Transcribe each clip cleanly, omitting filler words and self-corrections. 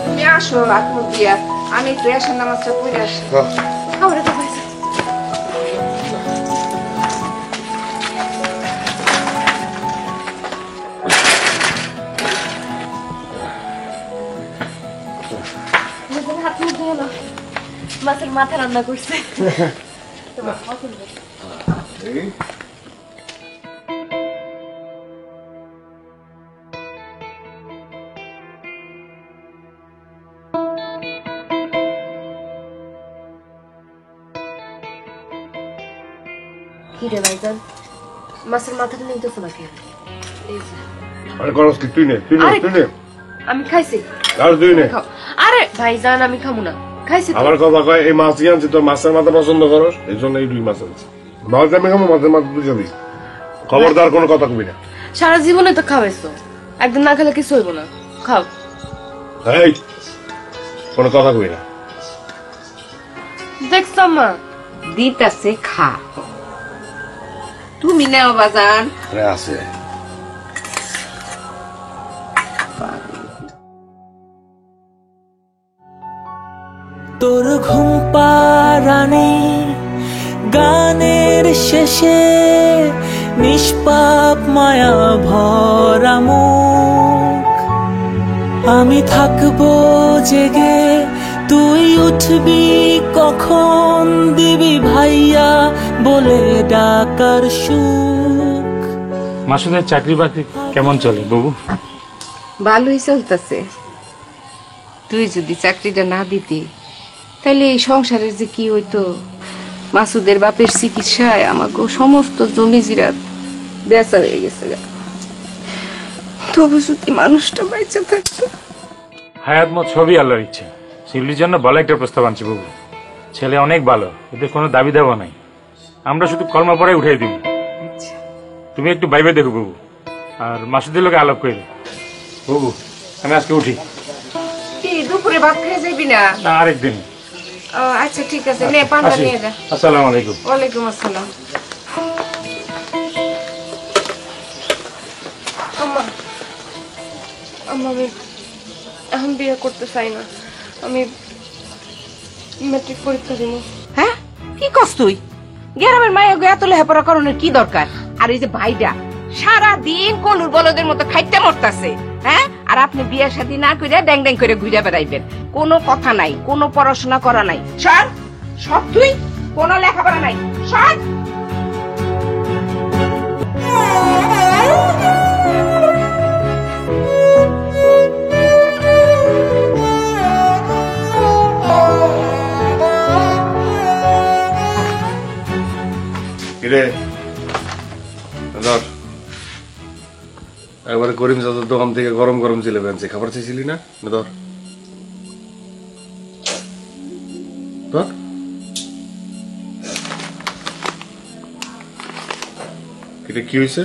তুমি আসো হাত মুখ দিয়া, আমি একটু এসার নামাজটা পড়ে আসি। খাবারে তো পাইছি। হাত মুখ ধুয়ে নাও, মাছের মাথা রান্না করছে। কিরে ভাইজান, মাছের মাথাটা নিতেছো নাকি? আমি খাইছি। আরে ভাইজান আমি খাবো না, খাইছি। আমার কথা কয় এই মাছ আনছি, তোর মাছের মাথা পছন্দ করস, এই জন্য এই রুই মাছ আনছি। মাছ আমি খাবো, মাছের মাথা তুই খাবি। খবরদার কোনো কথা কবি না। সারা জীবনে তো খাওয়াইছো, একদিন না খেলে কিছু হইব না। খাও। এই কোনো কথা কবি না। দেখছো মা দিতাছে, খা। তুমি নেও বাজান। আছে তোর ঘুম পাড়ানি গানের শেষে নিষ্পাপ মায়া ভরা মুখ, আমি থাকবো জেগে, তুই উঠবি কখন, দিবি ভাইয়া বলে ডাকার সুখ। মাসুদের চাকরি বাকরি কেমন চলে বাবু? ভালোই চলতেছে। তুই যদি চাকরিটা না দিতি তাহলে এই সংসারের যে কি হইতো। মাসুদের বাপের চিকিৎসায় আমাকে সমস্ত জমি জিরাত বেচা হয়ে গেছে। তবু যদি মানুষটা বেঁচে থাকতো। হায়াত মত সবই আল্লাহর ইচ্ছা। শিল্লির জন্য ভালো একটা প্রস্তাব আনছি বাবু। ছেলে অনেক ভালো, এদের কোনো দাবি দেওয়া নাই। আমরা শুধু কলমা পরে উঠাই দিব। তুমি একটু বাইবে দেখো বাবু, আর মাসুদের লোকে আলাপ করে বাবু। আমি আজকে উঠি। কি দুপুরে ভাত খেয়ে যাবি না? না, আরেকদিন। আচ্ছা ঠিক আছে, নে পান্তা নিয়ে যা। আসসালামু আলাইকুম। ওয়ালাইকুম আসসালাম। আম্মা আমি এখন বিয়ে করতে চাই না, আমি ম্যাট্রিক পরীক্ষা দিব। হ্যাঁ কি কস তুই? গ্রামের মায়ের এত লেখাপড়া করানোর কি দরকার? আর এই যে ভাইটা সারাদিন কলুর বলদের মতো খাইতে মরতাছে। হ্যাঁ, আর আপনি বিয়ে শাদী না করে ড্যাং ড্যাং করে ঘুরে বেড়াইবেন। কোনো কথা নাই, কোনো পড়াশোনা করা নাই। সর সব, তুই কোনো লেখাপড়া নাই, সর। একবারে করিম চাচার দোকান থেকে গরম গরম জিলেবি আনছি, খাবার চাইছিলি না? ধর ধর। এটা কি হয়েছে?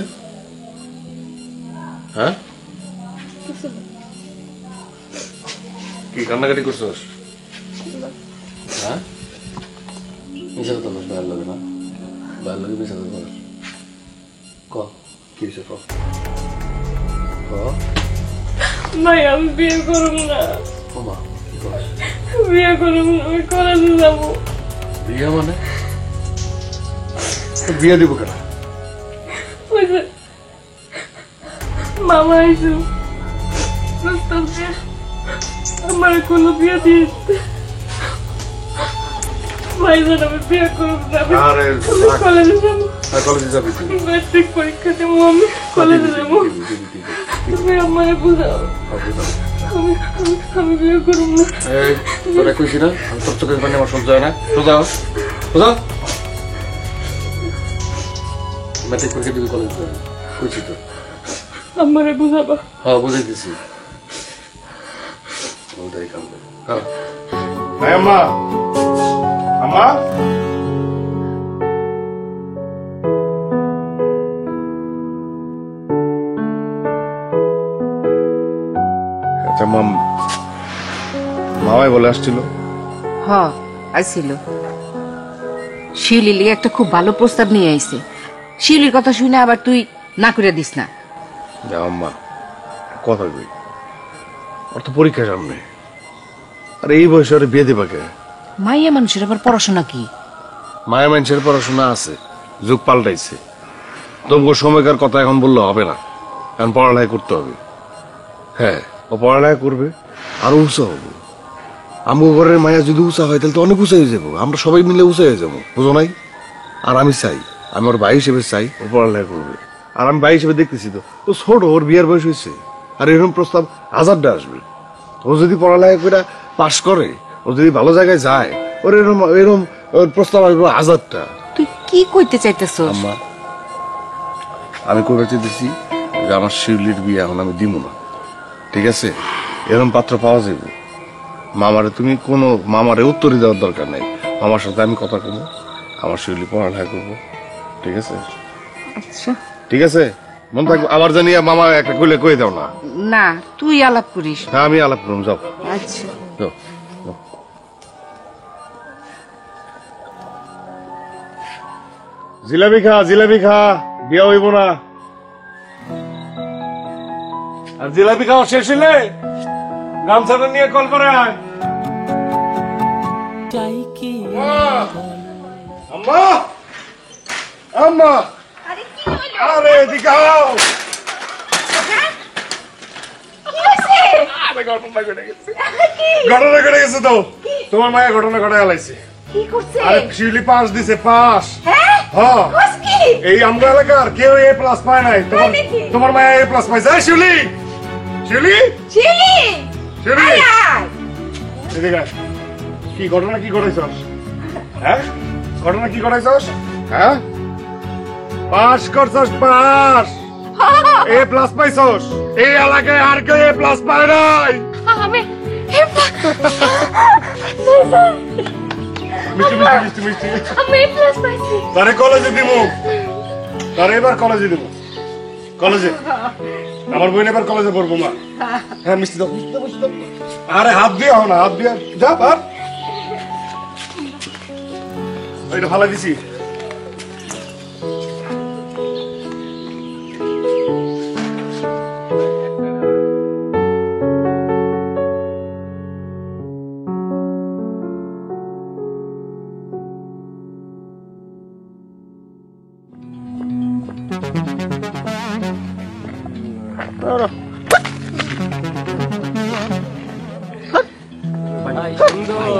হ্যাঁ, কি কান্নাকাটি করছস? হ্যাঁ, মিশা কথা বলছ, ভালো লাগে না? ভালো লাগে মিশা কথা বলছ? ক কি হয়েছে? ক ভাই আমি বিয়ে করব না। বিয়ে করব না, আমি কলেজে যাব। বিয়ে মানে? বিয়ে দিব কেন? মামা আইসু আমার কোনো বিয়ে দিয়েছে। ভাইজান আমি বিয়ে করব না, আমি কলেজে যাব। কলেজে যাবি? ম্যাট্রিক পরীক্ষা দেব, আমি কলেজে যাব। তুমি আমাকে বুঝাও, আমি বিয়ে করব না। তোরা কইছি না তোর চোখের পানি আমার সহ্য হয় না। সোজা সোজা। ম্যাট্রিক পরীক্ষা দিবি, কলেজ যাবি, কইছি তো। আমারে বুঝাবা? হ্যাঁ বুঝাই দিছি। ওটাই কাম করে। হ্যাঁ আম্মা, আম্মা আচ্ছা মামাই বলে আসছিল? হ্যাঁ আসছিল। শিউলির একটা খুব ভালো প্রস্তাব নিয়ে আইছে। শিউলির কথা শুনে আবার তুই না করে দিস না। আম্মা কথা কই, ওর তো পরীক্ষা সামনে, আর এই বয়সে ওরে বিয়ে দিবা কে? মাইয়া মানুষের আবার পড়াশোনা কি? মায়া মানুষের পড়াশোনা আছে, যুগ পাল্টাইছে। তবুও সময়কার কথা এখন বললে হবে না, এখন পড়ালেখা করতে হবে। হ্যাঁ, ও পড়ালেখা করবে, আরো উঁচা হবো। আমগো ঘরের মায়া যদি উঁচা হয় তাহলে তো অনেক উঁচা হয়ে যাবো, আমরা সবাই মিলে উঁচা হয়ে যাবো, বুঝো নাই? আর আমি চাই, আমি ওর ভাই হিসেবে চাই ও পড়ালেখা করবে। আর আমি ভাই হিসেবে দেখতেছি তো ও ছোট, ওর বিয়ের বয়স হয়েছে, আর এরকম প্রস্তাব হাজারটা আসবে। ও যদি পড়ালেখা করে পাশ করে, ও যদি ভালো জায়গায় যায়, ওর এরকম এরকম প্রস্তাব আসবে হাজারটা। তুই কি কইতে চাইতেছস? আম্মা, আমি কবে চাইতেছি যে আমার শিউলির বিয়ে এখন আমি দিব না, ঠিক আছে? এরকম পাত্র পাওয়া যাবে। মামারে তুমি কোনো মামারে উত্তরই দেওয়ার দরকার নেই, মামার সাথে আমি কথা বলবো, আমার শিউলি পড়ালেখা করবো, ঠিক আছে? আচ্ছা ঠিক আছে, মন থাকবো। আবার জানি মামা একটা কইলে কই দাও না। না, তুই আলাপ করিস। হ্যাঁ, আমি আলাপ করুম, যাও আচ্ছা যাও যাও। জিলাপি খা, জিলাপি খা, বিয়া হইব না। আর জিলাপি খাওয়া শেষ হইলে গামছাটা নিয়ে কল করে আয়। আম্মা, আম্মা, আরে এদিকে আও। ঘটনা ঘটে গেছে তো, তোমার মায়ের ঘটনা ঘটে গেলাইছে। আরে শিউলি পাস দিছে, পাস। হ্যাঁ, এই আমগো এলাকার কেউ এ প্লাস পায় নাই, তোমার মায়া এ প্লাস পাইছে। শিউলি, শিউলি, শিউলি, এদিকে আয়। কি ঘটনা, কি ঘটাইছস? হ্যাঁ, ঘটনা কি ঘটাইছস? হ্যাঁ, পাস করছস, পাস, এ প্লাস পাইছস। এই এলাকায় আর কেউ এ প্লাস পায় নাই। আমি মিষ্টি মিষ্টি মিষ্টি মিষ্টি। আমি প্লাস পাইছি। তারে কলেজে দিব, তারে এবার কলেজে দিব, কলেজে। আমার বোন এবার কলেজে পড়বো। মা, হ্যাঁ, মিষ্টি দাও, মিষ্টি দাও, মিষ্টি দাও। আরে হাত দিয়ে হো না, হাত দিয়ে যা। আর এটা ফালাই দিছি।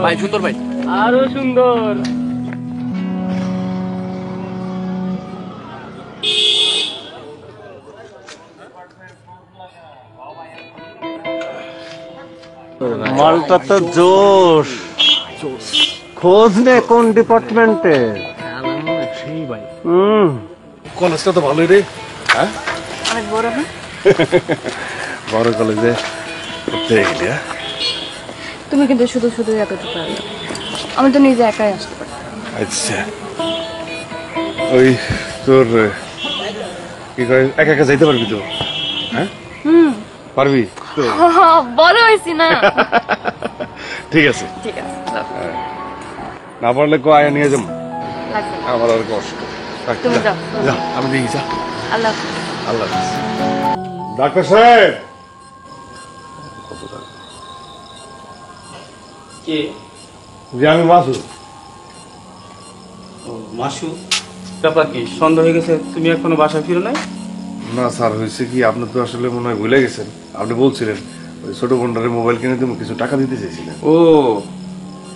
ভাই সুন্দর ভাই, আরো সুন্দর। মালটা তো জোশ। খোঁজ নে কোন ডিপার্টমেন্টে। সেই ভাই, কলেজটা তো ভালোই রে। হ্যাঁ, অনেক বড়। হ্যাঁ, বড় কলেজে পড়তে গেলি। তুমি কিন্তু শুধু শুধু এতটুকু পারবে, আমি তো নিজে একাই আসতে পারি। আচ্ছা, ওই তোর কি কয়, একা একা যাইতে পারবি তো? হ্যাঁ, পারবি তো? বড় হয়েছি না। ঠিক আছে, ঠিক আছে, না পারলে কো আয়া নিয়ে যাবো, লাগবে না। আমার আর কষ্ট। তুমি যাও। যা, আমি দেখি। যা, আল্লাহ হাফেজ। আল্লাহ হাফেজ। ডাক্তার সাহেব, কে? যে আমি মাসু। মাসু, ব্যাপার কি? সন্দেহ হয়ে গেছে, তুমি এখনো বাসায় ফিরো নাই? না স্যার, হয়েছে কি, আপনি তো আসলে মনে হয় ভুলে গেছেন। আপনি বলছিলেন ওই ছোট বোনটারে মোবাইল কিনে তুমি কিছু টাকা দিতে চাইছিলেন। ও,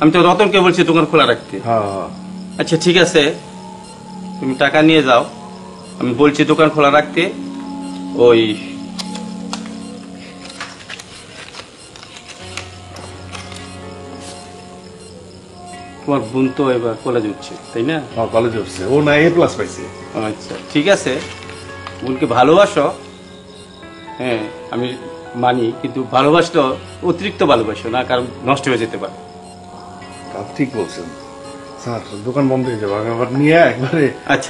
আমি তো রতনকে বলছি দোকান খোলা রাখতে। হ্যাঁ হ্যাঁ, আচ্ছা ঠিক আছে, তুমি টাকা নিয়ে যাও, আমি বলছি দোকান খোলা রাখতে। ওই তোমার বোন তো এবার কলেজে উঠছে, তাই না? হ্যাঁ, কলেজে উঠছে। ও না, এ প্লাস পাইছে। আচ্ছা ঠিক আছে, বোনকে ভালোবাসো, হ্যাঁ আমি মানি, কিন্তু ভালোবাসতো অতিরিক্ত ভালোবাসো না, কারণ নষ্ট হয়ে যেতে পারে। ঠিক বলছেন স্যার, দোকান বন্ধ হয়ে যাবে, আমি আবার নিয়ে একবারে। আচ্ছা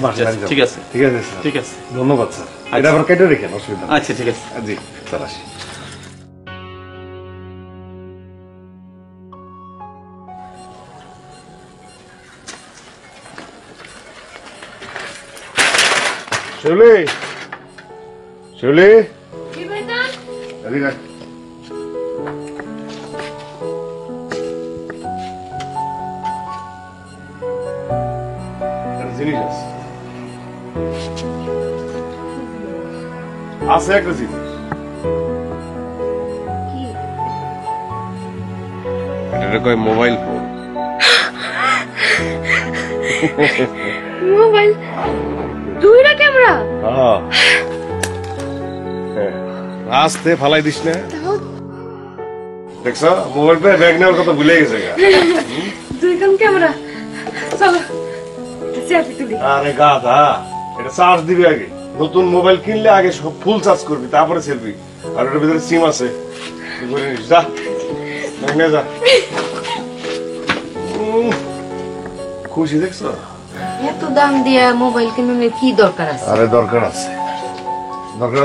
ঠিক আছে, ঠিক আছে স্যার, ঠিক আছে, ধন্যবাদ স্যার। এটা আবার কেটে রেখেন, অসুবিধা নেই। আচ্ছা ঠিক আছে। জি স্যার, আসি। শিউলি, শিউলি, এদিকে আয়। জিনিস আছে আছে একটা জিনিস এটা কয় মোবাইল ফোন মোবাইল দুইটা ক্যামেরা আস্তে ফালাই দিস না দেখছ মোবাইলটা ব্যাগ নেওয়ার কথা ভুলে গেছে দুইখান ক্যামেরা চলো সেলফি তুলি আরে গাধা এটা চার্জ দিবি আগে নতুন মোবাইল কিনলে আগে সব ফুল চার্জ করবি তারপরে সেলফি আর ওটার ভিতরে সিম আছে করে নিস যা ব্যাগ নিয়ে যা খুশি দেখছ এত দাম দিয়া মোবাইল কিনুনের কি দরকার আছে? আরে দরকার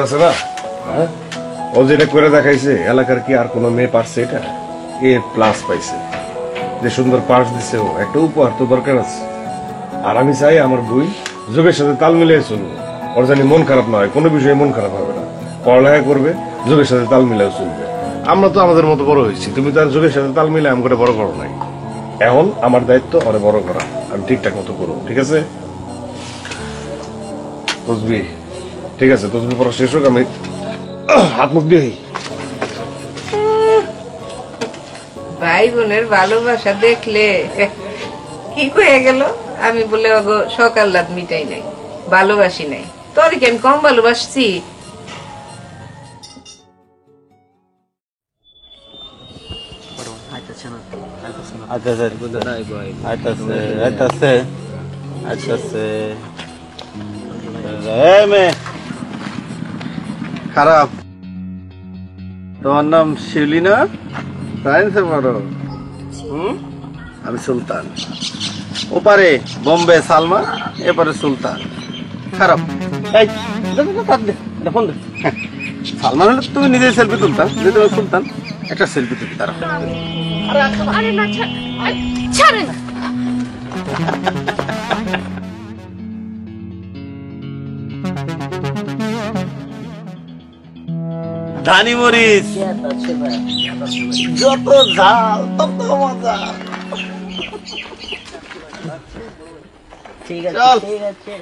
আছে না হ্যাঁ ও যেটা করে দেখাইছে এলাকার কি আর কোনো মেয়ে পারছে এটা A+ পাইছে যে সুন্দর পার্স দিছে ও একটা উপহার তো দরকার আছে আর আমি চাই আমার বই যুগের সাথে তাল মিলিয়ে চলবে ওর জানি মন খারাপ না হয় কোনো বিষয়ে মন খারাপ হবে না পড়ালেখা করবে যুগের সাথে তাল মিলিয়ে চলবে আমরা তো আমাদের মতো বড় হয়েছি তুমি তো আর যুগের সাথে তাল মিলিয়ে আমাকে বড় করো নাই এখন আমার দায়িত্ব ওরে বড় করা আমি ঠিকঠাক মতো করবো ঠিক আছে তসবি ঠিক আছে তসবি পড়া শেষ হোক আমি হাত মুখ দিয়ে ভাই বোনের ভালোবাসা দেখলে কি কয়ে গেল আমি বলে ওগো সকাল রাত মিটাই নাই ভালোবাসি নাই তোর কেন কম ভালোবাসছি খারাপ তোমার নাম শিউলি না সায়েন্সে পড়ো আমি সুলতান ওপারে বোম্বে সালমান এপারে সুলতান খারাপ এই ফোন দে সালমান হলে তুমি নিজে সেলফি তুলতাম যে তুমি সুলতান একটা সেলফি তুলি তারা আরে না ছাড়েন ধানি মরিচ যত ঝাল তত মজা ঠিক আছে ঠিক আছে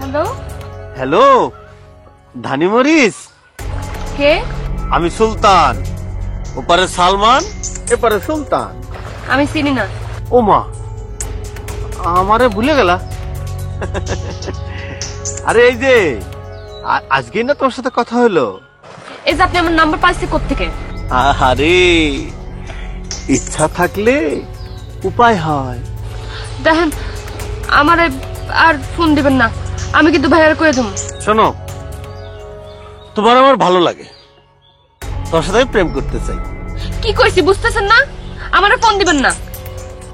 হ্যালো হ্যালো ধানি মরিচ কে আমি সুলতান ওপারে সালমান এপারে সুলতান আমি চিনি না ও মা আমারে ভুলে গেলা আরে এই যে আজকে না তোর সাথে কথা হলো এই যে আপনি আমার নাম্বার পাইছেন কোত্থেকে আরে ইচ্ছা থাকলে উপায় হয় দেখেন আমারে আর ফোন দিবেন না আমি কিন্তু ভাইয়ার কয়ে দেবো শোনো তোমার আমার ভালো লাগে তোর সাথে আমি প্রেম করতে চাই কি কইছি বুঝতেছেন না আমারে ফোন দিবেন না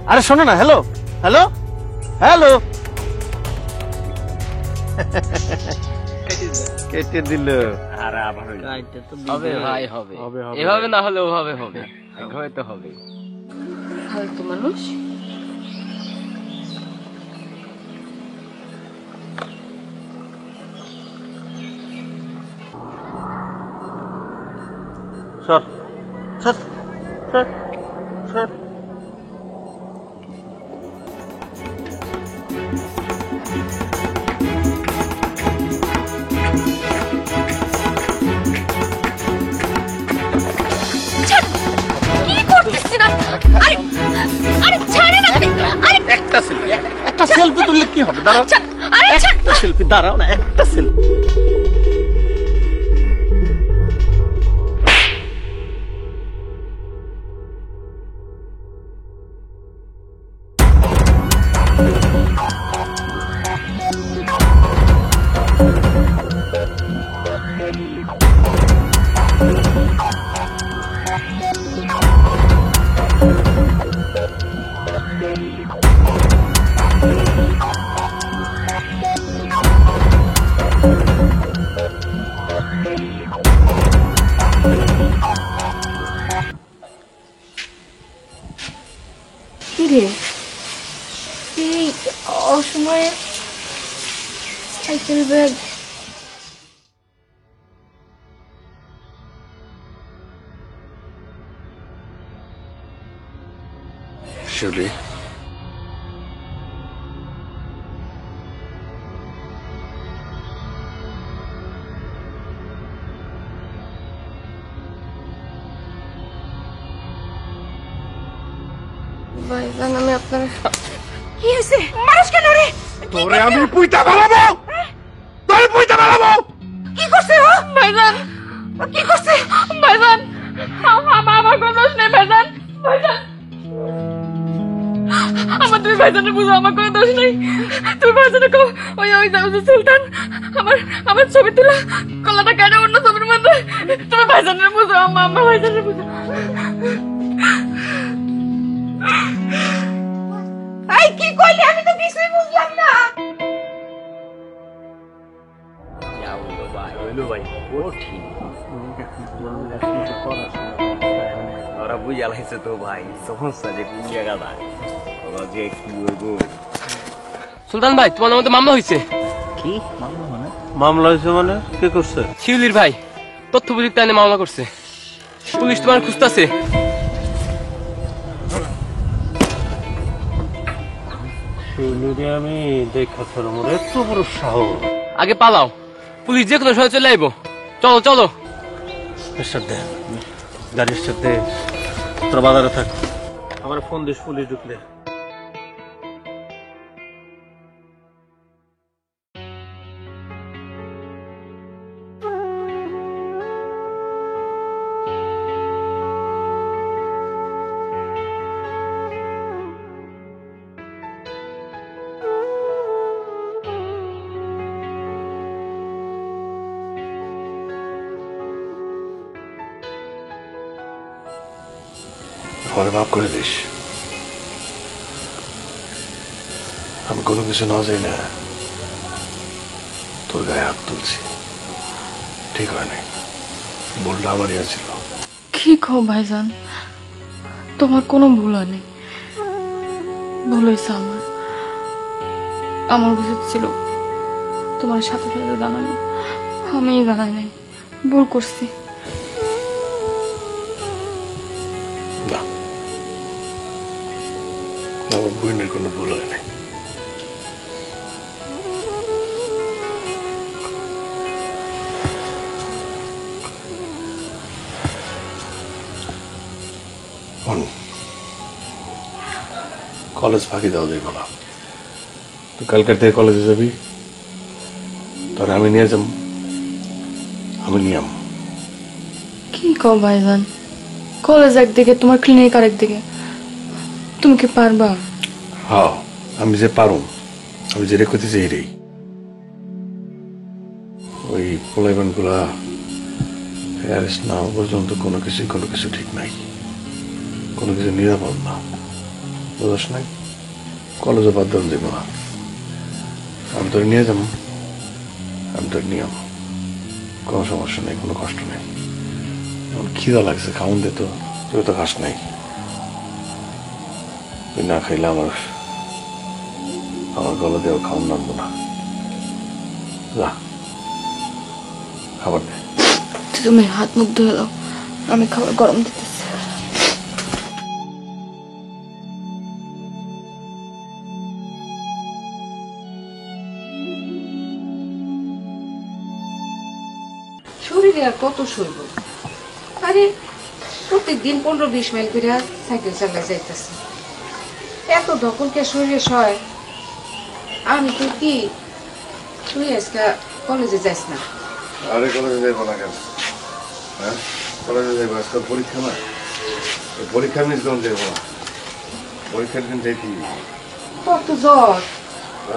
আরে শোনো না হ্যালো হ্যালো হ্যালো কেটে দিল আরে আবার হবে ভাই হবে এভাবে না হলে ওভাবে হবে হয়তো হবে ফালতু মানুষ সর সর সর সর একটা সেলফি তুললে কি হবে দাঁড়াও একটা সেলফি দাঁড়াও না একটা সেলফি এই অসময়ে সাইকেল ব্যাগ শিউলি ভাইজান আমি আপনার কি হয়েছে মানুষ কেন রে তোরে আমি পুইতা ফেলাবো তোরে পুইতা ফেলাবো কি করছে ও ভাইজান কি করছে ভাইজান আমার কোনো দোষ নেই ভাইজান ভাইজান আমার তুমি ভাইজানের বুঝো আমার কোনো দোষ নেই তুমি ভাইজানে কো ওই ওই সুলতান আমার ছবি তোলা কলাটা কেটে অন্য ছবির মধ্যে তুমি ভাইজানের বুঝো আমার ভাইজানের বুঝো এই কি কইলি আমি তো কিছুই বুঝলাম না ওরা বুঝে আলাইছে তো ভাই সমস্যা যে কোন জায়গাটা ওরা যে কি বলবো সুলতান ভাই তোমার মধ্যে মামলা হয়েছে। কি মামলা মানে? মামলা হয়েছে মানে কে করছে? শিউলির ভাই তথ্য প্রযুক্তি আইনে মামলা করছে, পুলিশ তোমার খুঁজতেছে। আমি দেখা মোর এত বড় সাহস। আগে পালাও, পুলিশ যে কোনো সময় চলে আইবো। চলো চলো। দে গাড়ির সাথে তোরা বাজারে থাক, আমার ফোন দিস পুলিশ ঢুকলে। আমাকে মাফ করে দিস, আমি কোনো কিছু না যাই না তোর গায়ে হাত তুলছি, ঠিক হয় নাই, ভুলটা আমারই আছিল। কি কও ভাইজান, তোমার কোনো ভুল হয়নি। ভুল হয়েছে আমার উচিত ছিল তোমার সাথে সাথে জানানো, আমি জানাই নাই, ভুল করছি। না, আমার বোনের কোনো ভুল হয় নাই। কলেজ ফাঁকি দাও দেখো না, তো কালকার থেকে কলেজে যাবি, তোর আমি নিয়ে যাব, আমি নিয়াম। কি কও ভাইজান, কলেজ একদিকে তোমার ক্লিনিক আর একদিকে, তুমি কি পারবা? হ্যাঁ আমি যে পারুম, আমি যে রেখেছি সেই রে, ওই পোলাইবান গুলা অ্যারেস্ট না হওয়া পর্যন্ত কোনো কিছু ঠিক নাই, কোনো কিছু নিরাপদ না, বুঝস নাই? কলেজে বাদ দেন দেবো না, আমি তোর নিয়ে যাবো, আমি তোর নিয়ম, কোনো সমস্যা নেই, কোনো কষ্ট নেই। আমার খিদা লাগছে, খাওয়ান দে তো, তুই তো খাস নাই, তুই না খাইলে আমার গলা দেওয়া খাওয়ান লাগবো না, যা খাবার দে। তুমি হাত মুখ ধুয়ে দাও, আমি খাবার গরম দিতেছি। শরীরে আর কত সইব? আরে প্রত্যেকদিন 15-20 মাইল করে সাইকেল চালা যাইতেছে, এত দখল কে শরীরে সয়? আমি তো কি, তুই আজকে কলেজে যাস না? আরে কলেজে যাইব না কেন? হ্যাঁ কলেজে যাইব, আজকাল পরীক্ষা না, পরীক্ষা মিস যখন যাইব না, পরীক্ষার দিন যাইতি। কত জ্বর!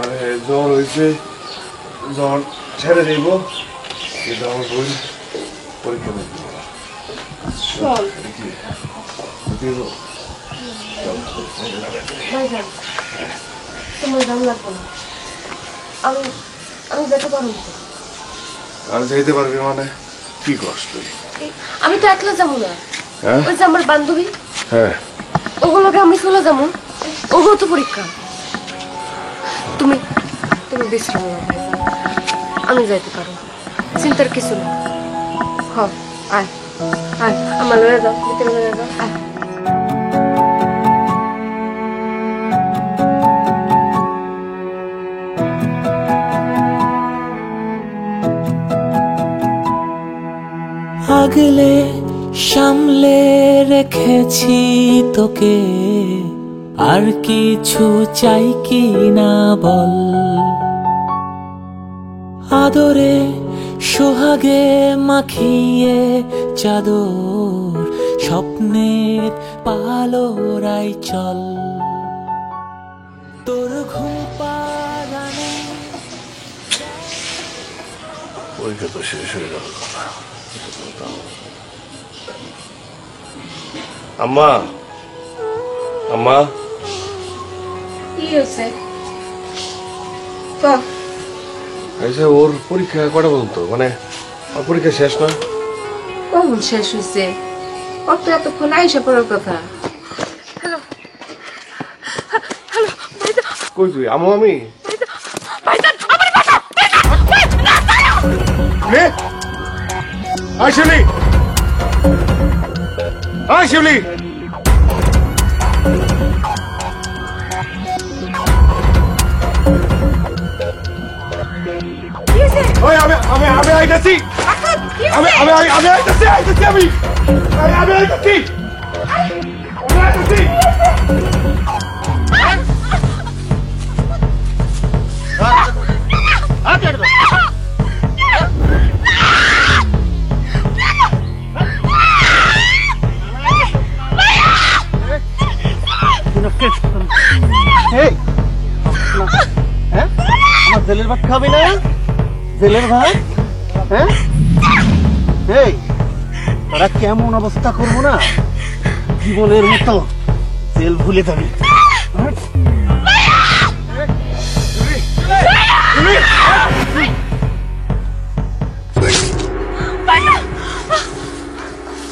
আরে জ্বর হয়েছে, জ্বর ছেড়ে যাইব, কিন্তু আমার বই পরীক্ষা মিস দিব না। চল ভাইজান, তোমার দাম লাগবে না, আমি যেতে পারবো। আর যাইতে পারবি মানে কি কষ্ট? আমি তো একলা যাবো না, হ্যাঁ ওই যে আমার বান্ধবী, হ্যাঁ ওগুলোকে আমি চলে যাবো, ওগুলো তো পরীক্ষা। তুমি বিশ্রাম নাও ভাইজান, আমি যাইতে পারবো, চিন্তার কিছু না। হ্যাঁ আয় আয়, আমার লয়ে যাও, ভিতরে লয়ে যাও, আয়। আগলে সামলে রেখেছি তোকে, আর কিছু চাই কি না বল। আদরে সোহাগে মাখিয়ে চাদর, স্বপ্নের পালোরাই চল। তোর ঘুম পাড়ানো পরীক্ষা তো শেষ হয়ে গেল। আম্মা, আম্মা, কি হয়েছে? আচ্ছা, ওর পরীক্ষা কটা পর্যন্ত? মানে ওর পরীক্ষা শেষ না? কখন শেষ হয়েছে? ওর তো এতক্ষণ আইসা পড়ার কথা। কই তুই? আমো আমি শিবলি, শিবলি, আমি আইতাছি, আমি আইতাছি, আমি আইতাছি। আমার জেলের ভাত খাবি না? জেলের ভাত? হ্যাঁ, এই তোরা কেমন অবস্থা করবো না, জীবনের মতো জেল ভুলে যাবি।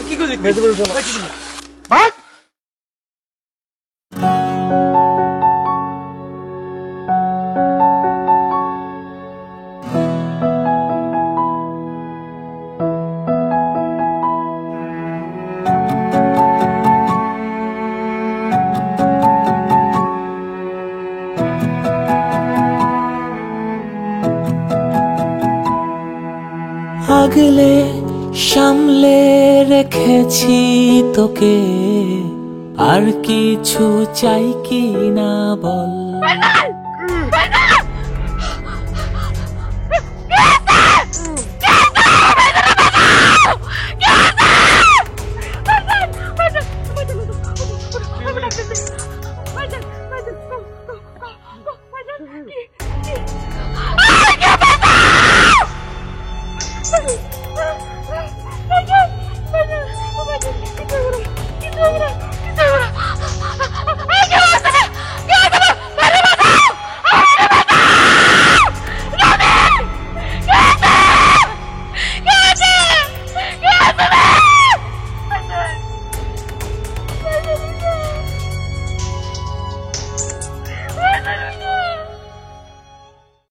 কি করলি? আগলে সামলে রেখেছি তোকে, আর কিছু চাই কি না বল।